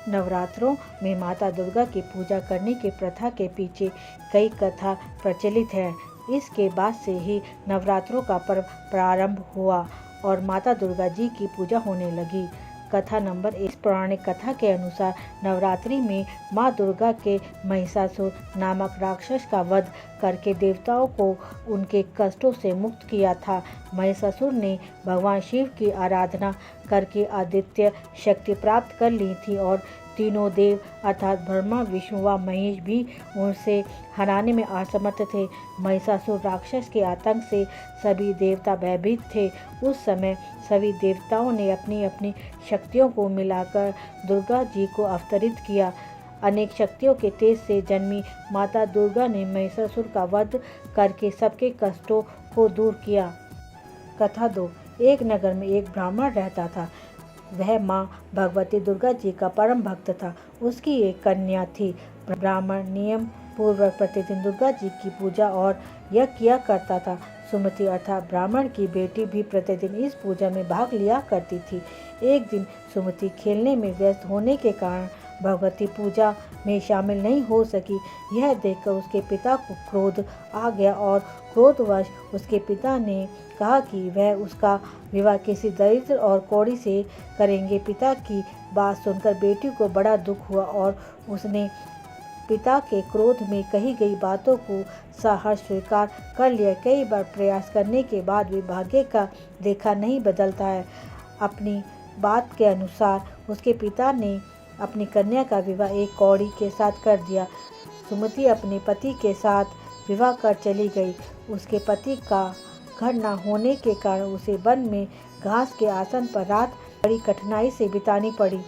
नवरात्रों में माता दुर्गा की पूजा करने की प्रथा के पीछे कई कथा प्रचलित है। इसके बाद से ही नवरात्रों का पर्व प्रारंभ हुआ और माता दुर्गा जी की पूजा होने लगी। कथा नंबर 1। पौराणिक कथा के अनुसार नवरात्रि में माँ दुर्गा के महिषासुर नामक राक्षस का वध करके देवताओं को उनके कष्टों से मुक्त किया था। महिषासुर ने भगवान शिव की आराधना करके आदित्य शक्ति प्राप्त कर ली थी और तीनों देव अर्थात ब्रह्मा, विष्णु व महेश भी उनसे हराने में असमर्थ थे। महिषासुर राक्षस के आतंक से सभी देवता भयभीत थे। उस समय सभी देवताओं ने अपनी अपनी शक्तियों को मिलाकर दुर्गा जी को अवतरित किया। अनेक शक्तियों के तेज से जन्मी माता दुर्गा ने महिषासुर का वध करके सबके कष्टों को दूर किया। कथा 2। एक नगर में एक ब्राह्मण रहता था। वह माँ भगवती दुर्गा जी का परम भक्त था। उसकी एक कन्या थी। ब्राह्मण नियम पूर्वक प्रतिदिन दुर्गा जी की पूजा और यज्ञ किया करता था। सुमति अर्थात ब्राह्मण की बेटी भी प्रतिदिन इस पूजा में भाग लिया करती थी। एक दिन सुमति खेलने में व्यस्त होने के कारण भगवती पूजा में शामिल नहीं हो सकी। यह देखकर उसके पिता को क्रोध आ गया और क्रोधवश उसके पिता ने कहा कि वह उसका विवाह किसी दरिद्र और कौड़ी से करेंगे। पिता की बात सुनकर बेटी को बड़ा दुख हुआ और उसने पिता के क्रोध में कही गई बातों को सहर्ष स्वीकार कर लिया। कई बार प्रयास करने के बाद भी भाग्य का लेखा नहीं बदलता है। अपनी बात के अनुसार उसके पिता ने अपनी कन्या का विवाह एक कौड़ी के साथ कर दिया। सुमति अपने पति के साथ विवाह कर चली गई। उसके पति का घर न होने के कारण उसे वन में घास के आसन पर रात बड़ी कठिनाई से बितानी पड़ी।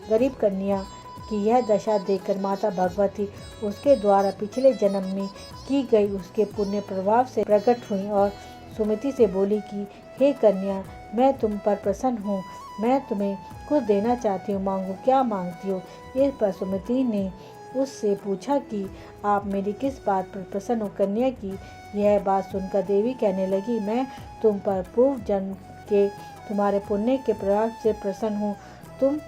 गरीब कन्या की यह दशा देखकर माता भगवती उसके द्वारा पिछले जन्म में की गई उसके पुण्य प्रभाव से प्रकट हुई और सुमति से बोली कि हे कन्या, मैं तुम पर प्रसन्न हूँ। मैं तुम्हें कुछ देना चाहती हूँ, मांगो, क्या मांगती हो? इस पर सुमति ने उससे पूछा कि आप मेरी किस बात पर प्रसन्न हो? कन्या की यह बात सुनकर देवी कहने लगी, मैं तुम पर पूर्व जन्म के तुम्हारे पुण्य के प्रभाव से प्रसन्न हूँ। तुम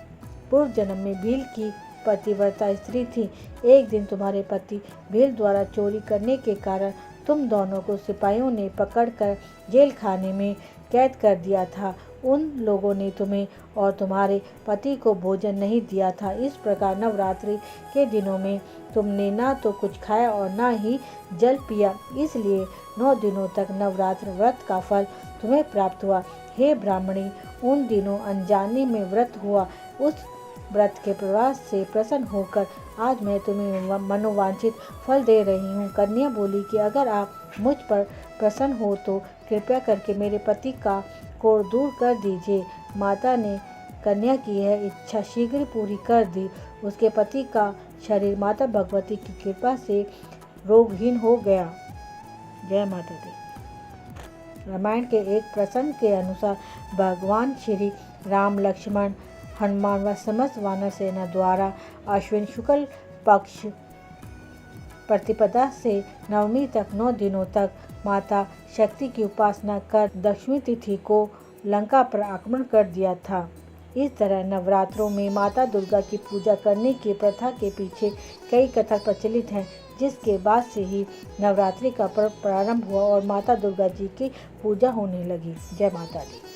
पूर्व जन्म में भील की पतिव्रता स्त्री थी। एक दिन तुम्हारे पति भील द्वारा चोरी करने के कारण तुम दोनों को सिपाहियों ने पकड़कर जेल खाने में कैद कर दिया था। उन लोगों ने तुम्हें और तुम्हारे पति को भोजन नहीं दिया था। इस प्रकार नवरात्रि के दिनों में तुमने ना तो कुछ खाया और ना ही जल पिया, इसलिए 9 दिनों तक नवरात्र व्रत का फल तुम्हें प्राप्त हुआ। हे ब्राह्मणी, उन दिनों अनजाने में व्रत हुआ। उस व्रत के प्रभाव से प्रसन्न होकर आज मैं तुम्हें मनोवांछित फल दे रही हूँ। कन्या बोली कि अगर आप मुझ पर प्रसन्न हो तो कृपया करके मेरे पति का कोढ़ दूर कर दीजिए। माता ने कन्या की यह इच्छा शीघ्र पूरी कर दी। उसके पति का शरीर माता भगवती की कृपा से रोगहीन हो गया। जय माता दी। रामायण के एक प्रसंग के अनुसार भगवान श्री राम, लक्ष्मण, हनुमान व समस्त वानर सेना द्वारा अश्विन शुक्ल पक्ष प्रतिपदा से नवमी तक 9 दिनों तक माता शक्ति की उपासना कर दशमी तिथि को लंका पर आक्रमण कर दिया था। इस तरह नवरात्रों में माता दुर्गा की पूजा करने की प्रथा के पीछे कई कथा प्रचलित हैं, जिसके बाद से ही नवरात्रि का पर्व प्रारंभ हुआ और माता दुर्गा जी की पूजा होने लगी। जय माता दी।